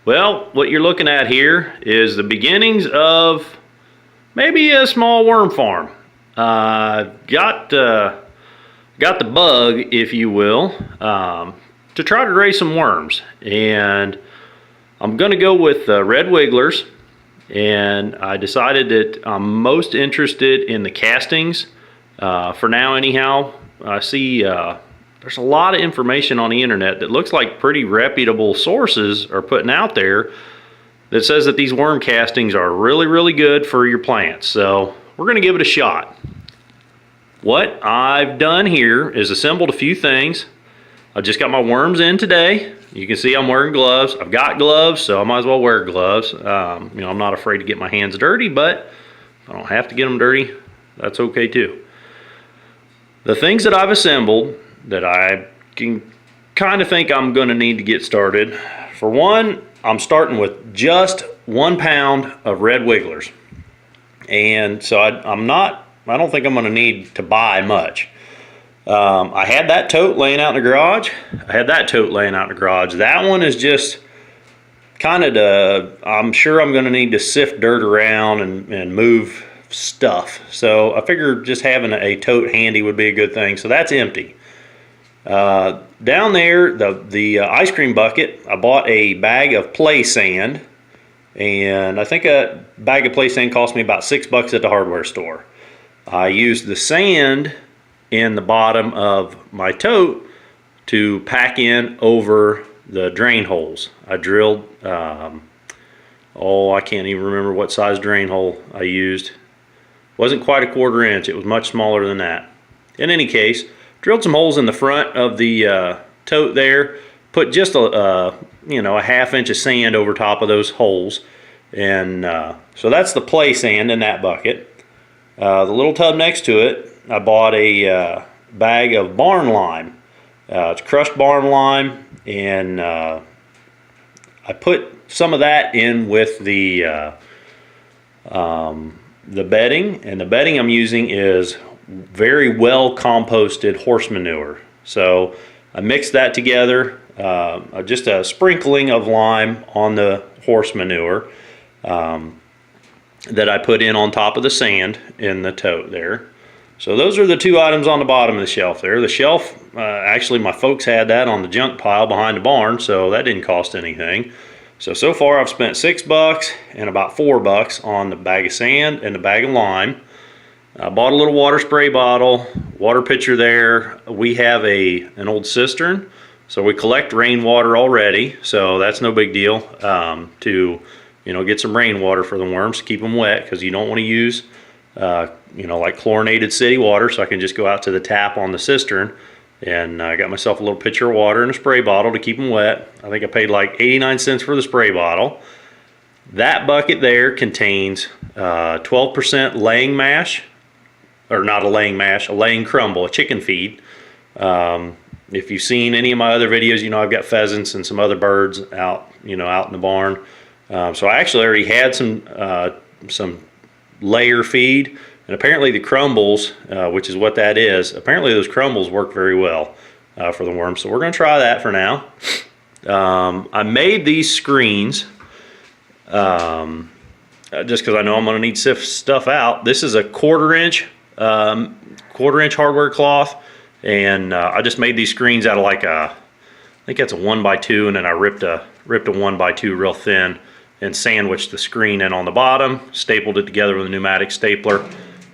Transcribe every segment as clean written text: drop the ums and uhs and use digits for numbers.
Well, what you're looking at here is the beginnings of maybe a small worm farm. Got the bug, if you will, to try to raise some worms. And I'm going to go with red wigglers. And I decided that I'm most interested in the castings for now anyhow. I see there's a lot of information on the internet that looks like pretty reputable sources are putting out there that says that these worm castings are really good for your plants. So we're going to give it a shot. What I've done here is assembled a few things. I just got my worms in today. You can see I'm wearing gloves. I've got gloves, so I might as well wear gloves. I'm not afraid to get my hands dirty, but if I don't have to get them dirty, that's okay too. The things that I've assembled that I can kind of think I'm going to need to get started. For one, I'm starting with just 1 pound of red wigglers. And so I don't think I'm going to need to buy much. I had that tote laying out in the garage. That one is just kind of I'm sure I'm going to need to sift dirt around and move stuff. So I figured just having a tote handy would be a good thing. So that's empty. Down there, the ice cream bucket, I bought a bag of play sand. And I think a bag of play sand cost me about $6 at the hardware store. I used the sand in the bottom of my tote to pack in over the drain holes. I drilled, I can't even remember what size drain hole I used. Wasn't quite a 1/4 inch, it was much smaller than that. In any case, drilled some holes in the front of the tote there, put just a 1/2 inch of sand over top of those holes. And so that's the play sand in that bucket. The little tub next to it, I bought a bag of barn lime. It's crushed barn lime, and I put some of that in with the bedding, and the bedding I'm using is very well composted horse manure. So I mixed that together, just a sprinkling of lime on the horse manure that I put in on top of the sand in the tote there. So those are the 2 items on the bottom of the shelf there. The shelf, actually my folks had that on the junk pile behind the barn, so that didn't cost anything. So far I've spent $6 and about $4 on the bag of sand and the bag of lime. I bought a little water spray bottle, water pitcher there. We have an old cistern, so we collect rainwater already, so that's no big deal to get some rainwater for the worms to keep them wet, because you don't want to use like chlorinated city water. So I can just go out to the tap on the cistern, and I got myself a little pitcher of water and a spray bottle to keep them wet. I think I paid like 89 cents for the spray bottle. That bucket there contains 12% laying mash, or not a laying mash, a laying crumble, a chicken feed. If you've seen any of my other videos, I've got pheasants and some other birds out in the barn. So I actually already had some layer feed, and apparently the crumbles, which is what that is, apparently those crumbles work very well for the worms. So we're going to try that for now. I made these screens just because I know I'm going to need to sift stuff out. This is a 1/4 inch hardware cloth, and I just made these screens out of I think that's a 1x2, and then I ripped a 1x2 real thin and sandwiched the screen in on the bottom, stapled it together with a pneumatic stapler,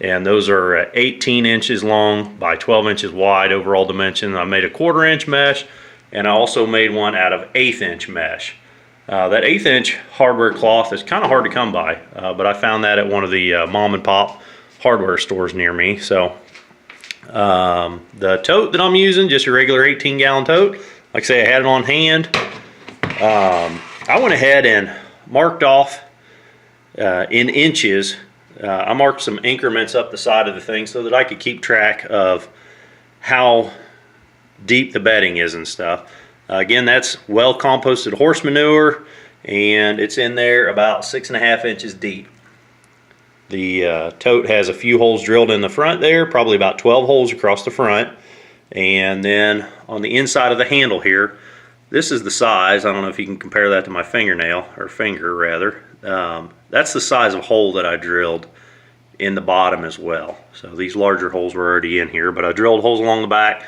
and those are 18 inches long by 12 inches wide overall dimension. I made a 1/4 inch mesh, and I also made one out of 1/8 inch mesh. That 1/8 inch hardware cloth is kind of hard to come by, but I found that at one of the mom and pop hardware stores near me. So the tote that I'm using, just a regular 18-gallon tote. Like I say, I had it on hand. I went ahead and marked off in inches. I marked some increments up the side of the thing so that I could keep track of how deep the bedding is and stuff. Again, that's well composted horse manure, and it's in there about 6.5 inches deep. The tote has a few holes drilled in the front there, probably about 12 holes across the front, and then on the inside of the handle here, This is the size. I don't know if you can compare that to my fingernail, or finger rather. That's the size of hole that I drilled in the bottom as well. So these larger holes were already in here, but I drilled holes along the back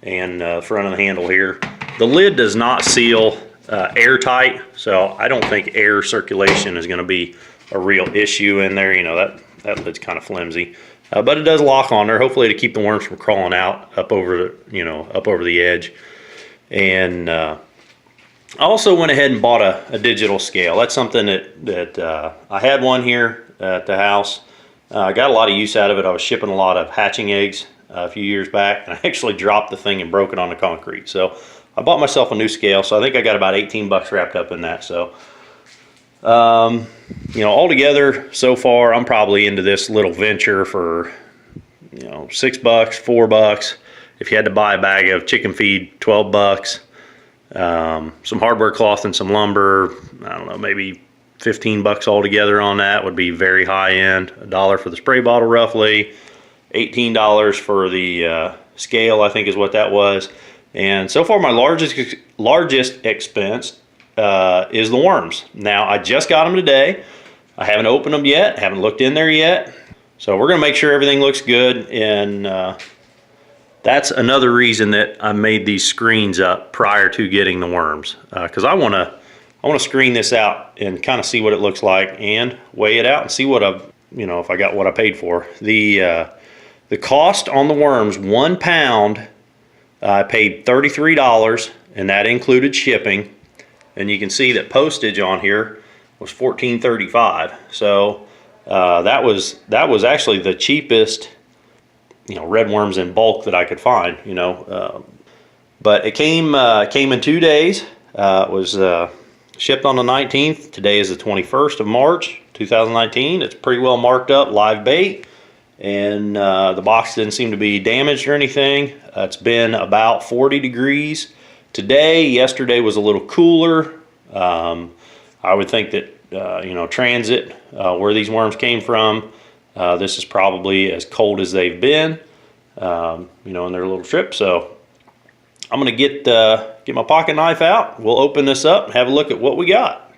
and front of the handle here. The lid does not seal airtight, so I don't think air circulation is going to be a real issue in there. You know, that lid's kind of flimsy, but it does lock on there, hopefully to keep the worms from crawling out up over the edge. And I also went ahead and bought a digital scale. That's something that I had one here at the house. I got a lot of use out of it. I was shipping a lot of hatching eggs a few years back, and I actually dropped the thing and broke it on the concrete. So I bought myself a new scale. So I think I got about 18 bucks wrapped up in that. So, you know, altogether so far, I'm probably into this little venture for, you know, $6, $4. If you had to buy a bag of chicken feed, 12 bucks. Some hardware cloth and some lumber, I don't know, maybe 15 bucks altogether on that would be very high end. $1 for the spray bottle roughly, $18 for the scale, I think is what that was. And so far my largest expense is the worms. Now I just got them today. I haven't opened them yet, haven't looked in there yet. So we're gonna make sure everything looks good, and that's another reason that I made these screens up prior to getting the worms, because I want to screen this out and kind of see what it looks like and weigh it out and see what if I got what I paid for. The cost on the worms, 1 pound, I paid $33, and that included shipping. And you can see that postage on here was $14.35. So that was actually the cheapest, red worms in bulk that I could find, but it came in 2 days. It was shipped on the 19th. Today is the 21st of March, 2019. It's pretty well marked up, live bait, and the box didn't seem to be damaged or anything. It's been about 40 degrees today. Yesterday was a little cooler. I would think that, transit, where these worms came from, this is probably as cold as they've been, in their little trip. So I'm gonna get my pocket knife out. We'll open this up and have a look at what we got.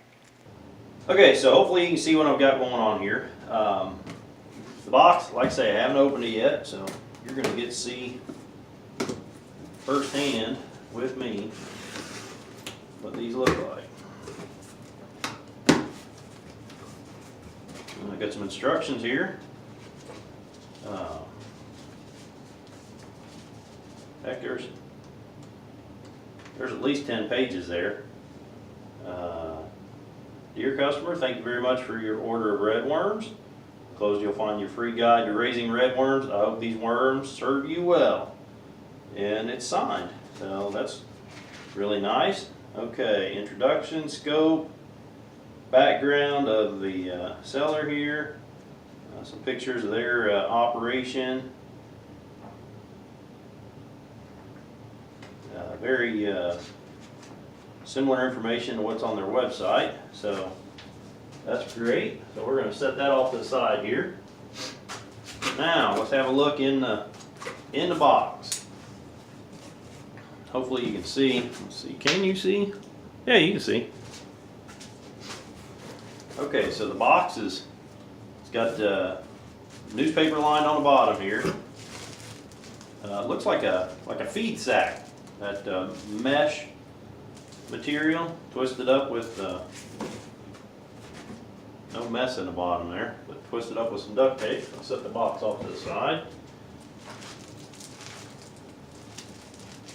Okay, so hopefully you can see what I've got going on here. The box, like I say, I haven't opened it yet, so you're gonna get to see firsthand with me what these look like. I got some instructions here. Heck, there's at least 10 pages there. Dear customer, thank you very much for your order of red worms. Enclosed you'll find your free guide to raising red worms. I hope these worms serve you well. And it's signed, so that's really nice. Okay, introduction, scope, background of the seller here, some pictures of their operation. Very similar information to what's on their website, so that's great. So we're going to set that off to the side here. Now let's have a look in the box. Hopefully you can see. Let's see. Can you see? Yeah, you can see. Okay, so the box it's got newspaper lined on the bottom here. Looks like a feed sack. That mesh material twisted up with no mess in the bottom there, but twisted up with some duct tape. I'll set the box off to the side.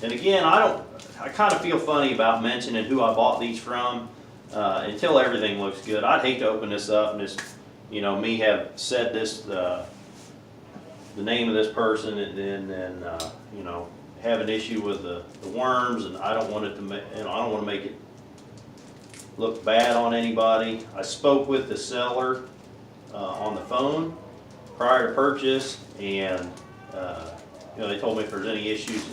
And again, I kind of feel funny about mentioning who I bought these from until everything looks good. I'd hate to open this up and just, me have said this, the name of this person, and then have an issue with the worms, and I don't want it to, I don't want to make it look bad on anybody. I spoke with the seller on the phone prior to purchase, and they told me if there's any issues,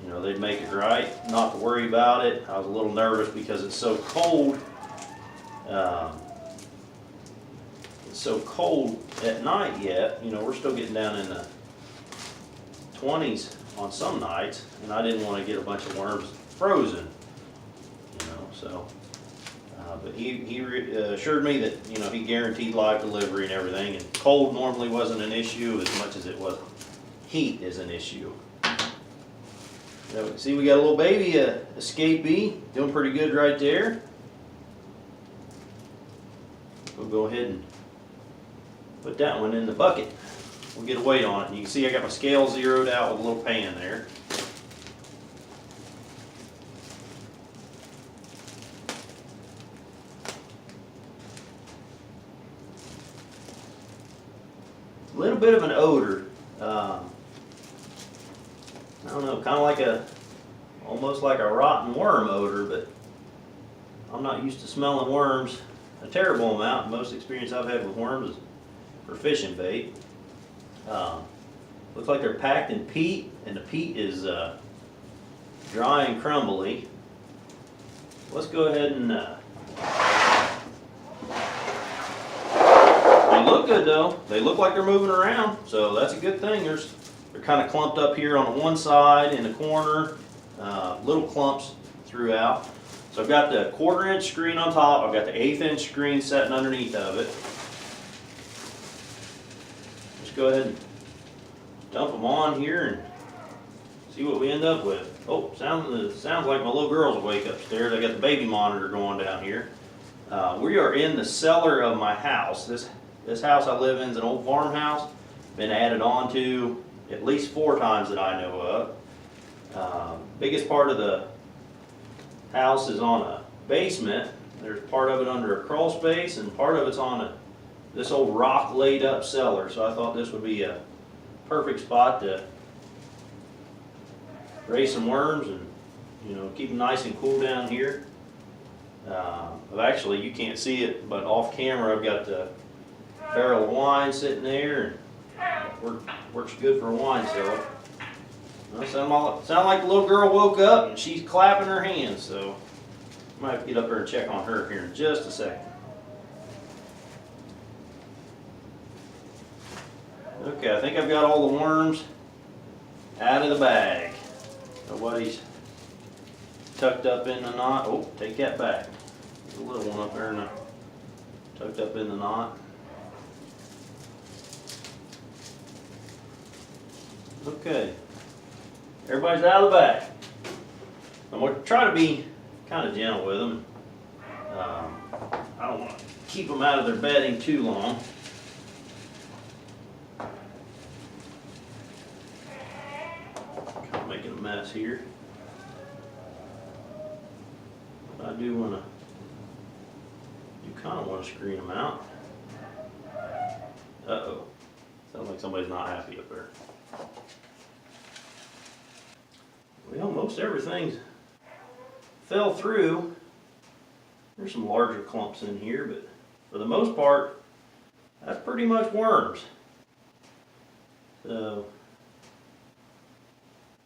they'd make it right, not to worry about it. I was a little nervous because it's so cold. It's so cold at night yet. We're still getting down in the 20s on some nights, and I didn't want to get a bunch of worms frozen. So, but he assured me that, you know, he guaranteed live delivery and everything, and cold normally wasn't an issue as much as it was heat is an issue. Now, see, we got a little baby escapee doing pretty good right there. We'll go ahead and put that one in the bucket. We'll get a weight on it. And you can see I got my scale zeroed out with a little pan there. A little bit of an odor. I don't know, kind of like almost like a rotten worm odor, but I'm not used to smelling worms a terrible amount. Most experience I've had with worms is for fishing bait. Looks like they're packed in peat, and the peat is dry and crumbly. Let's go ahead and they look good though. They look like they're moving around, so that's a good thing. They're kind of clumped up here on the one side in the corner, little clumps throughout. So I've got the 1/4 inch screen on top. I've got the 1/8 inch screen sitting underneath of it. Just go ahead and dump them on here and see what we end up with. Oh, sounds like my little girl's awake upstairs. I got the baby monitor going down here. We are in the cellar of my house. This house I live in is an old farmhouse. Been added on to at least 4 times that I know of. Biggest part of the house is on a basement. There's part of it under a crawl space, and part of it's on this old rock laid up cellar. So I thought this would be a perfect spot to raise some worms and, you know, keep them nice and cool down here. Actually, you can't see it, but off camera I've got the barrel of wine sitting there, and works good for a wine cellar. Well, sound like the little girl woke up and she's clapping her hands, so I might have to get up there and check on her here in just a second. Okay, I think I've got all the worms out of the bag. Nobody's tucked up in the knot. Oh, take that back. There's a little one up there and tucked up in the knot. Okay, everybody's out of the bag. I'm going to try to be kind of gentle with them. I don't want to keep them out of their bedding too long. Kind of making a mess here. But I do want to, you kind of want to screen them out. Uh-oh, sounds like somebody's not happy up there. Well, most everything's fell through. There's some larger clumps in here, but for the most part, that's pretty much worms. So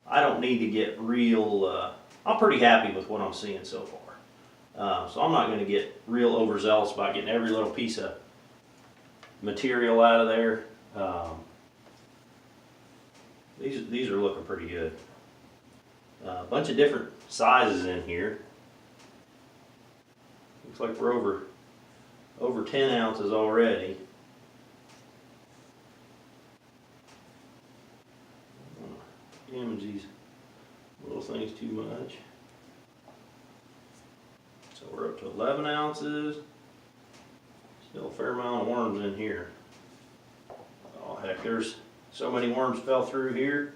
I don't need to get real, I'm pretty happy with what I'm seeing so far. So I'm not going to get real overzealous about getting every little piece of material out of there. These are looking pretty good. A bunch of different sizes in here. Looks like we're over 10 ounces already. I don't want to damage these little things too much. So we're up to 11 ounces. Still a fair amount of worms in here. Oh heck, there's so many worms fell through here.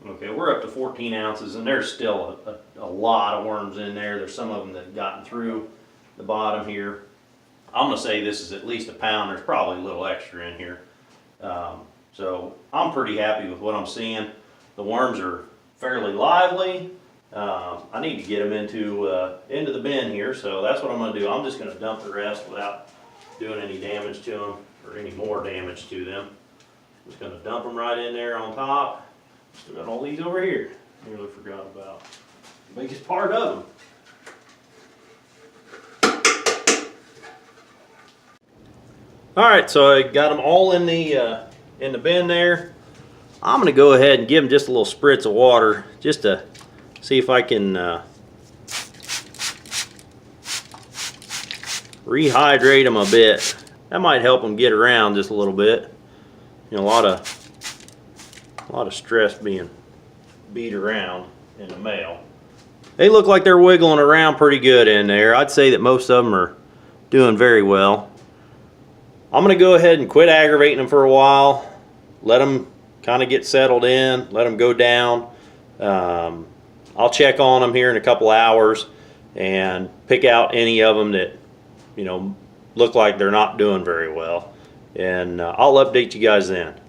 Okay, we're up to 14 ounces, and there's still a lot of worms in there. There's some of them that have gotten through the bottom here. I'm going to say this is at least a pound. There's probably a little extra in here. So I'm pretty happy with what I'm seeing. The worms are fairly lively. I need to get them into the bin here, so that's what I'm going to do. I'm just going to dump the rest without doing any damage to them or any more damage to them. I'm just going to dump them right in there on top. Still got all these over here. Nearly forgot about the biggest part of them. All right, so I got them all in the bin there. I'm going to go ahead and give them just a little spritz of water, just to see if I can rehydrate them a bit. That might help them get around just a little bit. You know, a lot of stress being beat around in the male. They look like they're wiggling around pretty good in there. I'd say that most of them are doing very well. I'm going to go ahead and quit aggravating them for a while. Let them kind of get settled in. Let them go down. I'll check on them here in a couple hours and pick out any of them that, you know, look like they're not doing very well. And I'll update you guys then.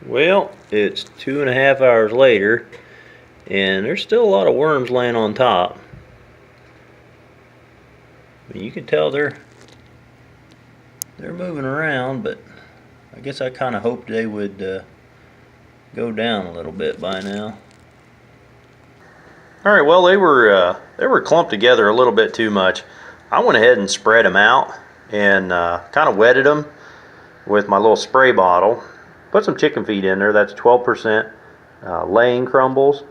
Well, it's 2.5 hours later, and there's still a lot of worms laying on top. I mean, you can tell they're moving around, but I guess I kind of hoped they would go down a little bit by now. All right, well, they were clumped together a little bit too much. I went ahead and spread them out and kind of wetted them with my little spray bottle. Put some chicken feed in there. That's 12% laying crumbles,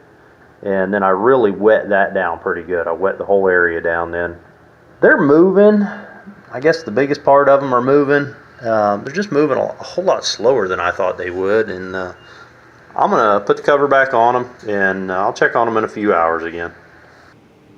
and then I really wet that down pretty good. I wet the whole area down. Then they're moving. I guess the biggest part of them are moving. They're just moving a whole lot slower than I thought they would, and I'm gonna put the cover back on them, and I'll check on them in a few hours again.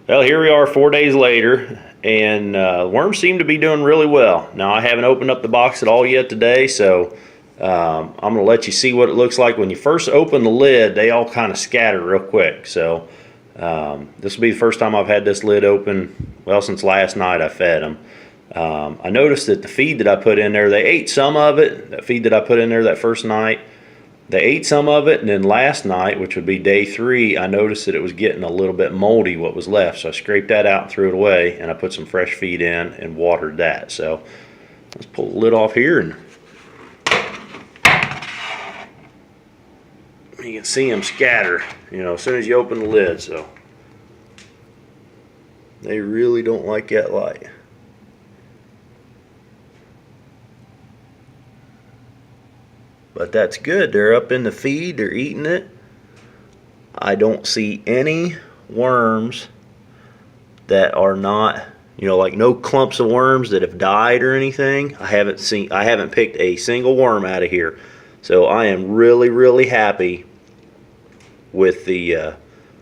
Well, here we are 4 days later, and worms seem to be doing really well. Now, I haven't opened up the box at all yet today, so I'm going to let you see what it looks like. When you first open the lid, they all kind of scatter real quick. So this will be the first time I've had this lid open, well, since last night I fed them. I noticed that the feed that I put in there, they ate some of it. That feed that I put in there that first night, they ate some of it, and then last night, which would be day 3, I noticed that it was getting a little bit moldy, what was left. So I scraped that out and threw it away, and I put some fresh feed in and watered that. So let's pull the lid off here, and you can see them scatter, you know, as soon as you open the lid. So they really don't like that light. But that's good. They're up in the feed. They're eating it. I don't see any worms that are not, you know, like no clumps of worms that have died or anything. I haven't picked a single worm out of here. So I am really, really happy with the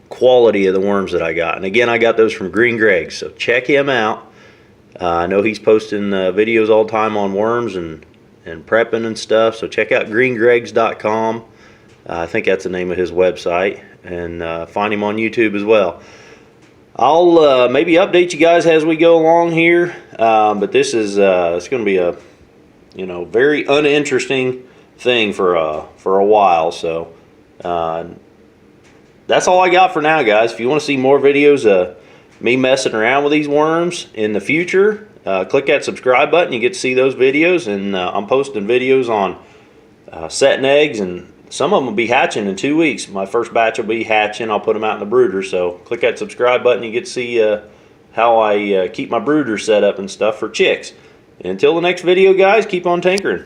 quality of the worms that I got. And again, I got those from Green Greg. So check him out. I know he's posting videos all the time on worms and prepping and stuff, so check out greengregs.com. I think that's the name of his website, and find him on YouTube as well. I'll maybe update you guys as we go along here, but this is it's going to be a, you know, very uninteresting thing for a while. So that's all I got for now, guys. If you want to see more videos of me messing around with these worms in the future, click that subscribe button. You get to see those videos, and I'm posting videos on setting eggs, and some of them will be hatching in 2 weeks. My first batch will be hatching. I'll put them out in the brooder, so click that subscribe button. You get to see how I keep my brooder set up and stuff for chicks. And until the next video, guys, keep on tinkering.